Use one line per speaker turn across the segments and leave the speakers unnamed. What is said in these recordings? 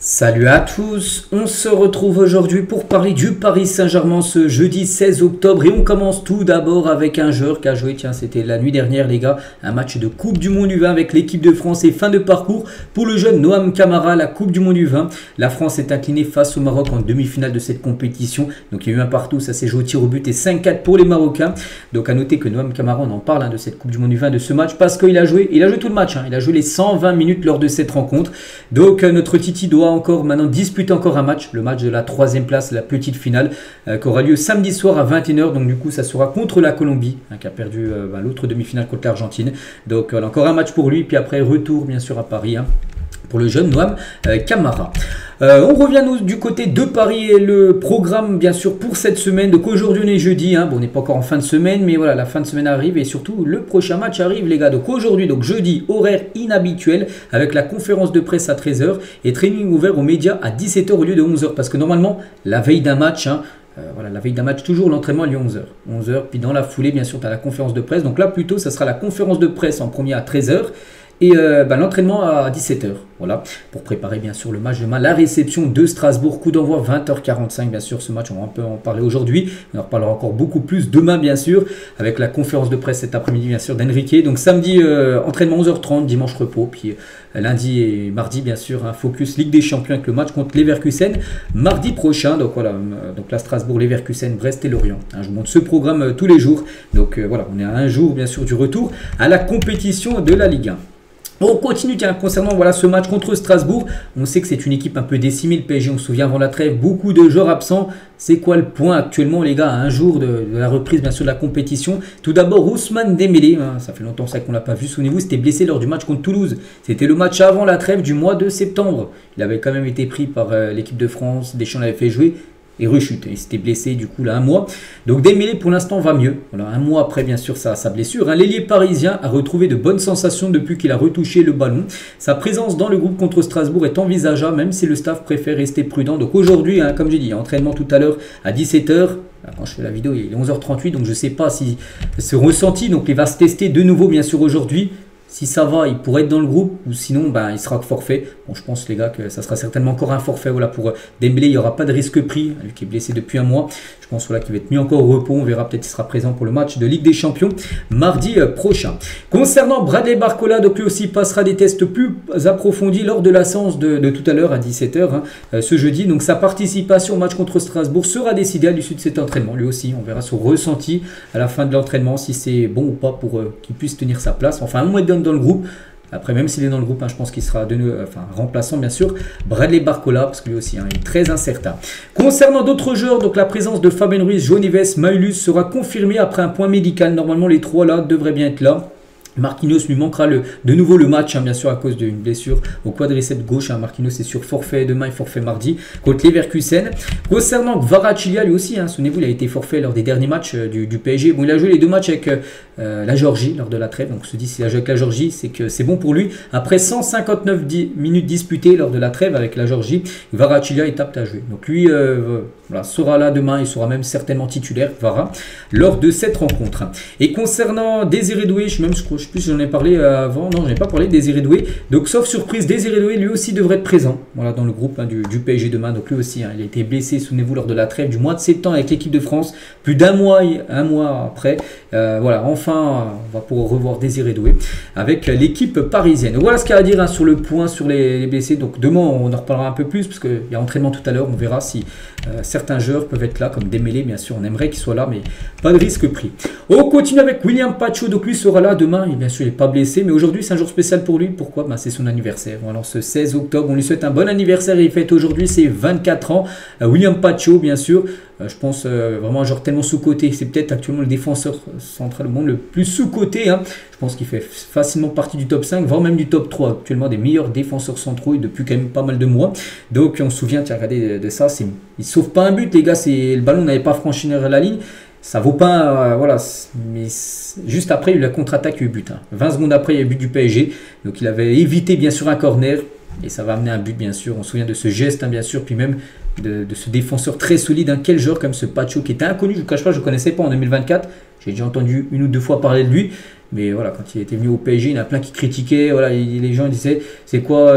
Salut à tous, on se retrouve aujourd'hui pour parler du Paris Saint-Germain ce jeudi 16 octobre et on commence tout d'abord avec un joueur qui a joué, tiens c'était la nuit dernière les gars, un match de Coupe du Monde U20 avec l'équipe de France et fin de parcours pour le jeune Noam Camara, la Coupe du Monde U20. La France est inclinée face au Maroc en demi-finale de cette compétition, donc il y a eu un partout, ça s'est joué au tir au but et 5-4 pour les Marocains. Donc à noter que Noam Camara, on en parle de cette Coupe du Monde U20, de ce match parce qu'il a joué tout le match, il a joué les 120 minutes lors de cette rencontre. Donc notre Titi doit encore maintenant disputer encore un match, le match de la 3e place, la petite finale qui aura lieu samedi soir à 21h, donc du coup ça sera contre la Colombie qui a perdu l'autre demi-finale contre l'Argentine. Donc encore un match pour lui, puis après retour bien sûr à Paris pour le jeune Noam Camara. On revient nous du côté de Paris et le programme bien sûr pour cette semaine. Donc aujourd'hui on est jeudi, bon, on n'est pas encore en fin de semaine, mais voilà, la fin de semaine arrive et surtout le prochain match arrive les gars. Donc aujourd'hui, donc jeudi, horaire inhabituel avec la conférence de presse à 13h et training ouvert aux médias à 17h au lieu de 11h, parce que normalement la veille d'un match, voilà, la veille d'un match, toujours l'entraînement a lieu 11h. 11h, puis dans la foulée bien sûr tu as la conférence de presse. Donc là plutôt ça sera la conférence de presse en premier à 13h. Et l'entraînement à 17h, voilà, pour préparer bien sûr le match demain, la réception de Strasbourg, coup d'envoi 20h45, bien sûr ce match on va un peu en parler aujourd'hui, on en reparlera encore beaucoup plus demain bien sûr, avec la conférence de presse cet après-midi bien sûr d'Enrique. Donc samedi entraînement 11h30, dimanche repos, puis lundi et mardi bien sûr un focus Ligue des Champions avec le match contre Leverkusen mardi prochain. Donc voilà, donc là Strasbourg, Leverkusen, Brest et Lorient, je monte ce programme tous les jours. Donc voilà, on est à un jour bien sûr du retour à la compétition de la Ligue 1. On continue concernant voilà, ce match contre Strasbourg. On sait que c'est une équipe un peu décimée, le PSG, on se souvient avant la trêve, beaucoup de joueurs absents. C'est quoi le point actuellement les gars, à un jour de la reprise bien sûr de la compétition? Tout d'abord Ousmane Dembélé, ça fait longtemps ça qu'on ne l'a pas vu, souvenez-vous, c'était blessé lors du match contre Toulouse. C'était le match avant la trêve du mois de septembre. Il avait quand même été pris par l'équipe de France, Deschamps l'avait fait jouer. Et rechute, il s'était blessé du coup là un mois. Donc Dembélé pour l'instant va mieux, voilà, un mois après bien sûr sa blessure. L'ailier parisien a retrouvé de bonnes sensations depuis qu'il a retouché le ballon. Sa présence dans le groupe contre Strasbourg est envisageable, même si le staff préfère rester prudent. Donc aujourd'hui, comme j'ai dit, entraînement tout à l'heure à 17h. Quand je fais la vidéo il est 11h38, donc je ne sais pas si ce ressenti, donc il va se tester de nouveau bien sûr aujourd'hui. Si ça va, il pourrait être dans le groupe, ou sinon il sera forfait. Bon, je pense les gars que ça sera certainement encore un forfait. Voilà, pour Dembélé, il n'y aura pas de risque pris, lui qui est blessé depuis un mois. Je pense voilà, qu'il va être mis encore au repos. On verra, peut-être qu'il sera présent pour le match de Ligue des Champions mardi prochain. Concernant Bradley Barcola, donc lui aussi passera des tests plus approfondis lors de la séance de tout à l'heure à 17h ce jeudi. Donc sa participation au match contre Strasbourg sera décidée à l'issue de cet entraînement. Lui aussi, on verra son ressenti à la fin de l'entraînement, si c'est bon ou pas pour qu'il puisse tenir sa place. Enfin, un mois dans le groupe. Après, même s'il est dans le groupe, je pense qu'il sera remplaçant bien sûr Bradley Barcola, parce que lui aussi il est très incertain. Concernant d'autres joueurs, donc la présence de Fabien Ruiz, João Neves, Maülus sera confirmée après un point médical. Normalement les trois là devraient bien être là. Marquinhos lui manquera de nouveau le match, bien sûr à cause d'une blessure au quadriceps gauche. Marquinhos est sur forfait demain et forfait mardi contre Leverkusen. Concernant Kvaratskhelia, lui aussi, souvenez-vous, il a été forfait lors des derniers matchs du PSG. Bon, il a joué les deux matchs avec la Géorgie lors de la trêve. Donc on se dit s'il a joué avec la Géorgie, c'est que c'est bon pour lui. Après 159 minutes disputées lors de la trêve avec la Géorgie, Kvaratskhelia est apte à jouer. Donc lui voilà, sera là demain, il sera même certainement titulaire, Kvara, lors de cette rencontre. Et concernant Désiré Doué, je sais plus si j'en ai parlé avant, non, je n'ai pas parlé de Désiré Doué. Donc sauf surprise, Désiré Doué lui aussi devrait être présent, voilà, dans le groupe du PSG demain. Donc lui aussi, il a été blessé, souvenez-vous, lors de la trêve du mois de septembre avec l'équipe de France. Plus d'un mois, un mois après, voilà, enfin, on va pouvoir revoir Désiré Doué avec l'équipe parisienne. Donc, voilà ce qu'il y a à dire sur le point sur les blessés. Donc demain, on en reparlera un peu plus parce qu'il y a entraînement tout à l'heure. On verra si certains joueurs peuvent être là, comme Dembélé, bien sûr, on aimerait qu'il soit là, mais pas de risque pris. On continue avec William Pacho, donc lui sera là demain. Bien sûr, il n'est pas blessé, mais aujourd'hui, c'est un jour spécial pour lui. Pourquoi? C'est son anniversaire. Voilà, ce 16 octobre, on lui souhaite un bon anniversaire. Il fête aujourd'hui ses 24 ans. William Pacho, bien sûr. Je pense vraiment un joueur tellement sous-coté. C'est peut-être actuellement le défenseur central au monde le plus sous-coté. Je pense qu'il fait facilement partie du top 5, voire même du top 3. Actuellement, des meilleurs défenseurs centraux depuis quand même pas mal de mois. Donc, on se souvient, tiens, regardez de ça. Il ne sauve pas un but, les gars. Le ballon n'avait pas franchi la ligne. Ça vaut pas, voilà, mais juste après, il y a eu la contre-attaque, il y a eu but. 20 secondes après, il y a eu but du PSG. Donc, il avait évité, bien sûr, un corner. Et ça va amener un but, bien sûr. On se souvient de ce geste, bien sûr. Puis même de ce défenseur très solide. Quel joueur comme ce Pacho qui était inconnu. Je ne vous cache pas, je ne connaissais pas en 2024. J'ai déjà entendu une ou deux fois parler de lui. Mais voilà, quand il était venu au PSG, il y en a plein qui critiquaient. Voilà, les gens disaient, c'est quoi,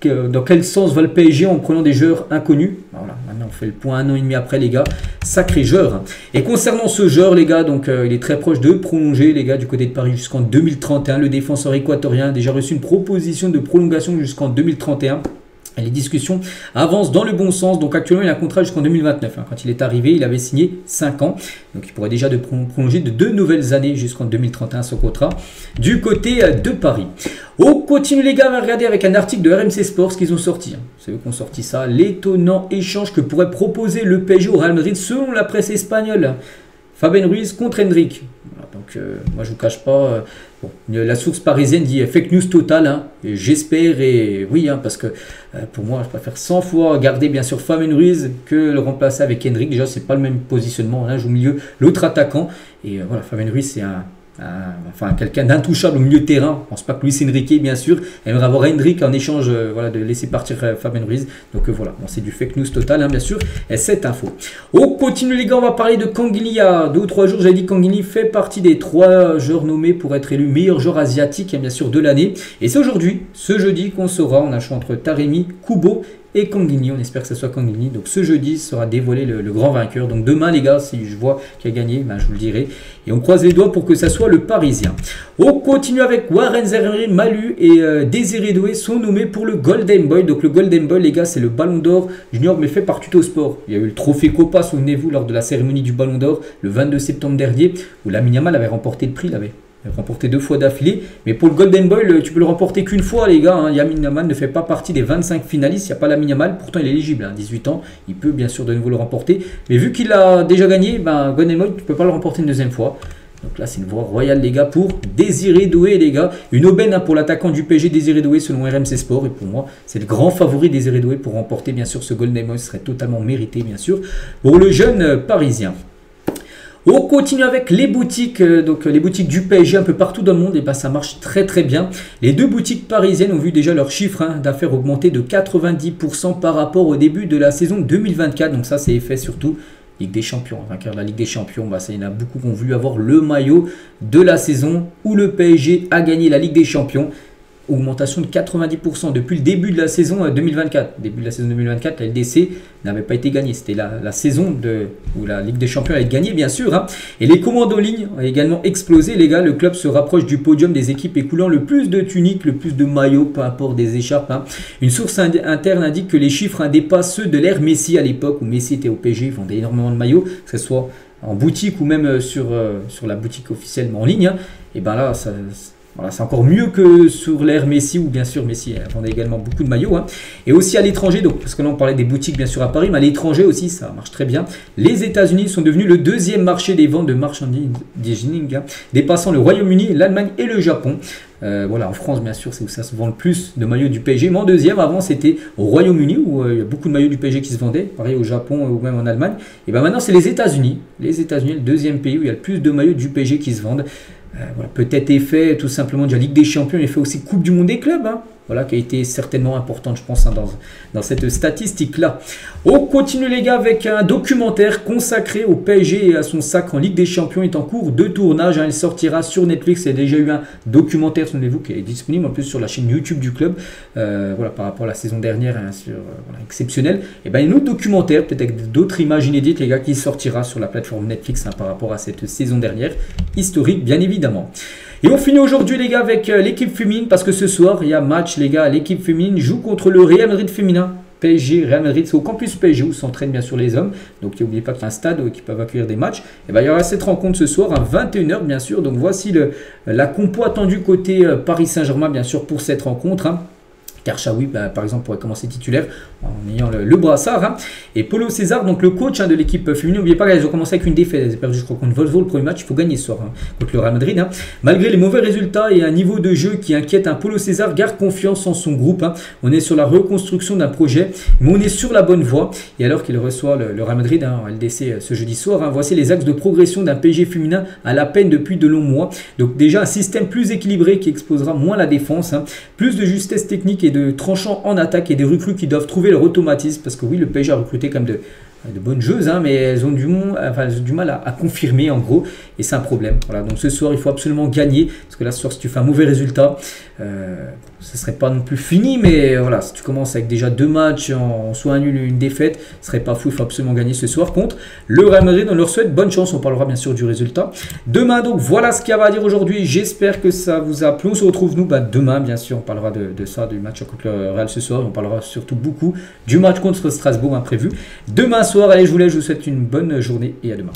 dans quel sens va le PSG en prenant des joueurs inconnus? Voilà, maintenant on fait le point 1 an et demi après, les gars. Sacré joueur. Et concernant ce joueur, les gars, donc il est très proche de prolonger, les gars, du côté de Paris jusqu'en 2031. Le défenseur équatorien a déjà reçu une proposition de prolongation jusqu'en 2031. Et les discussions avancent dans le bon sens. Donc actuellement, il a un contrat jusqu'en 2029. Quand il est arrivé, il avait signé 5 ans. Donc il pourrait déjà prolonger de 2 nouvelles années jusqu'en 2031 son contrat du côté de Paris. On continue, les gars, on va regarder avec un article de RMC Sport ce qu'ils ont sorti. C'est eux qui ont sorti ça. L'étonnant échange que pourrait proposer le PSG au Real Madrid selon la presse espagnole. Fabien Ruiz contre Endrick. Voilà, donc moi je ne vous cache pas, bon, la source parisienne dit fake news totale, j'espère, et oui, parce que pour moi je préfère 100 fois garder bien sûr Fabien Ruiz que le remplacer avec Endrick. Déjà c'est pas le même positionnement, l'un joue au milieu, l'autre attaquant, et voilà, Fabien Ruiz c'est enfin quelqu'un d'intouchable au milieu de terrain. Je pense pas que Luis Enrique bien sûr aimerait avoir Endrick en échange voilà, de laisser partir Fabien Ruiz. Donc voilà, bon, c'est du fake news total bien sûr, et cette info. On continue, les gars, on va parler de Kangin. Il y a 2 ou 3 jours j'avais dit que Kangin fait partie des 3 joueurs nommés pour être élu meilleur joueur asiatique bien sûr de l'année. Et c'est aujourd'hui, ce jeudi, qu'on saura. On a le choix entre Taremi, Kubo et Kangin. On espère que ce soit Kangin. Donc ce jeudi sera dévoilé le grand vainqueur. Donc demain, les gars, si je vois qui a gagné, ben, je vous le dirai. Et on croise les doigts pour que ça soit le Parisien. On continue avec Warren Zaïre, Malu et Désiré Doué sont nommés pour le Golden Boy. Donc le Golden Boy, les gars, c'est le Ballon d'Or junior, mais fait par Tuttosport. Il y a eu le trophée Copa, souvenez-vous, lors de la cérémonie du Ballon d'Or le 22 septembre dernier, où Lamine Yamal avait remporté le prix. Il avait remporté 2 fois d'affilée. Mais pour le Golden Boy, tu peux le remporter qu'une fois, les gars. Lamine Yamal ne fait pas partie des 25 finalistes. Il n'y a pas Lamine Yamal. Pourtant, il est éligible. 18 ans. Il peut bien sûr de nouveau le remporter. Mais vu qu'il a déjà gagné, Golden Boy, tu ne peux pas le remporter une deuxième fois. Donc là, c'est une voie royale, les gars, pour Désiré Doué, les gars. Une aubaine pour l'attaquant du PSG, Désiré Doué, selon RMC Sport. Et pour moi, c'est le grand favori, Désiré Doué, pour remporter, bien sûr, ce Golden Boy. Ce serait totalement mérité, bien sûr, pour le jeune Parisien. On continue avec les boutiques, donc les boutiques du PSG un peu partout dans le monde, et ça marche très très bien. Les 2 boutiques parisiennes ont vu déjà leurs chiffres d'affaires augmenter de 90% par rapport au début de la saison 2024. Donc ça, c'est effet surtout Ligue des Champions, vainqueur de la Ligue des Champions. Ça, il y en a beaucoup qui ont voulu avoir le maillot de la saison où le PSG a gagné la Ligue des Champions. Augmentation de 90% depuis le début de la saison 2024. Début de la saison 2024, la LDC n'avait pas été gagnée. C'était la saison où la Ligue des Champions a été gagnée, bien sûr. Et les commandes en ligne ont également explosé, les gars. Le club se rapproche du podium des équipes écoulant le plus de tuniques, le plus de maillots, peu importe des écharpes. Une source interne indique que les chiffres dépassent ceux de l'ère Messi à l'époque où Messi était au PSG. Ils vendaient énormément de maillots, que ce soit en boutique ou même sur la boutique officiellement en ligne. Et ben là, voilà, c'est encore mieux que sur l'ère Messi, où bien sûr Messi vendait également beaucoup de maillots. Et aussi à l'étranger, donc parce que là on parlait des boutiques bien sûr à Paris, mais à l'étranger aussi ça marche très bien. Les États-Unis sont devenus le 2e marché des ventes de marchandising, dépassant le Royaume-Uni, l'Allemagne et le Japon. Voilà, en France bien sûr c'est où ça se vend le plus de maillots du PSG, mais en 2e, avant c'était au Royaume-Uni où il y a beaucoup de maillots du PSG qui se vendaient, pareil au Japon ou même en Allemagne. Et bien maintenant c'est les États-Unis, le 2e pays où il y a le plus de maillots du PSG qui se vendent. Voilà, peut-être effet tout simplement de la Ligue des Champions, effet aussi Coupe du Monde des clubs, voilà, qui a été certainement importante, je pense, dans cette statistique-là. On continue, les gars, avec un documentaire consacré au PSG et à son sacre en Ligue des Champions. Il est en cours de tournage. Il sortira sur Netflix. Il y a déjà eu un documentaire, souvenez-vous, qui est disponible en plus sur la chaîne YouTube du club. Voilà, par rapport à la saison dernière, voilà, exceptionnel. Et bien, un autre documentaire, peut-être avec d'autres images inédites, les gars, qui sortira sur la plateforme Netflix par rapport à cette saison dernière. Historique, bien évidemment. Et on finit aujourd'hui, les gars, avec l'équipe féminine, parce que ce soir, il y a match, les gars. L'équipe féminine joue contre le Real Madrid féminin. PSG, Real Madrid, c'est au campus PSG où s'entraînent bien sûr les hommes. Donc n'oubliez pas qu'il y a un stade qui peuvent accueillir des matchs. Et ben, il y aura cette rencontre ce soir à 21 h bien sûr. Donc voici la compo attendue côté Paris Saint-Germain bien sûr pour cette rencontre. Karchaoui, par exemple, pourrait commencer titulaire en ayant le brassard. Et Paulo César, donc le coach de l'équipe féminine, n'oubliez pas qu'elles ont commencé avec une défaite. Elles ont perdu, je crois, contre Volvo le premier match. Il faut gagner ce soir contre le Real Madrid. Malgré les mauvais résultats et un niveau de jeu qui inquiète, Paulo César garde confiance en son groupe. On est sur la reconstruction d'un projet, mais on est sur la bonne voie. Et alors qu'il reçoit le Real Madrid en LDC ce jeudi soir, voici les axes de progression d'un PSG féminin à la peine depuis de longs mois. Donc déjà un système plus équilibré qui exposera moins la défense, plus de justesse technique et de tranchant en attaque et des recrues qui doivent trouver leur automatisme, parce que oui, le PSG a recruté comme de bonnes joueuses, hein, mais elles ont du mal à confirmer en gros, et c'est un problème. Voilà, donc ce soir il faut absolument gagner, parce que là ce soir si tu fais un mauvais résultat, ce serait pas non plus fini, mais voilà, si tu commences avec déjà 2 matchs, soit un nul, une défaite, ce serait pas fou, il faut absolument gagner ce soir contre le Real Madrid. On leur souhaite bonne chance, on parlera bien sûr du résultat demain. Donc voilà ce qu'il y a à dire aujourd'hui, j'espère que ça vous a plu. On se retrouve nous demain, bien sûr, on parlera de ça, du match contre le Real ce soir, on parlera surtout beaucoup du match contre Strasbourg imprévu demain soir. Allez, je vous laisse, je vous souhaite une bonne journée et à demain.